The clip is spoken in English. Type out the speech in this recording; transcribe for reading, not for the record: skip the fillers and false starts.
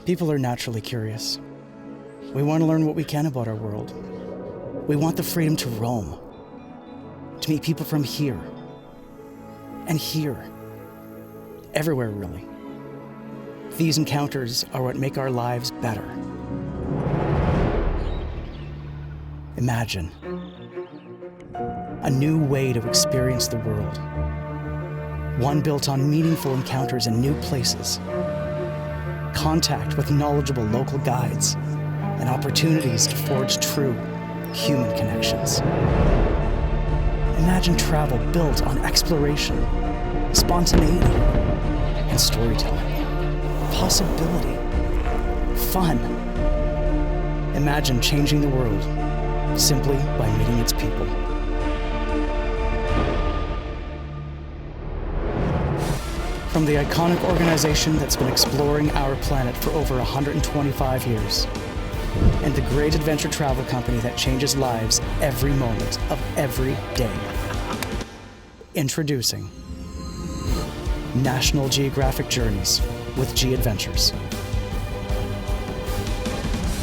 People are naturally curious. We want to learn what we can about our world. We want the freedom to roam, to meet people from here and here, everywhere really. These encounters are what make our lives better. Imagine a new way to experience the world. One built on meaningful encounters in new places, contact with knowledgeable local guides, and opportunities to forge true human connections. Imagine travel built on exploration, spontaneity, and storytelling. Possibility, fun. Imagine changing the world simply by meeting its people. From the iconic organization that's been exploring our planet for over 125 years, and the great adventure travel company that changes lives every moment of every day. Introducing National Geographic Journeys with G Adventures.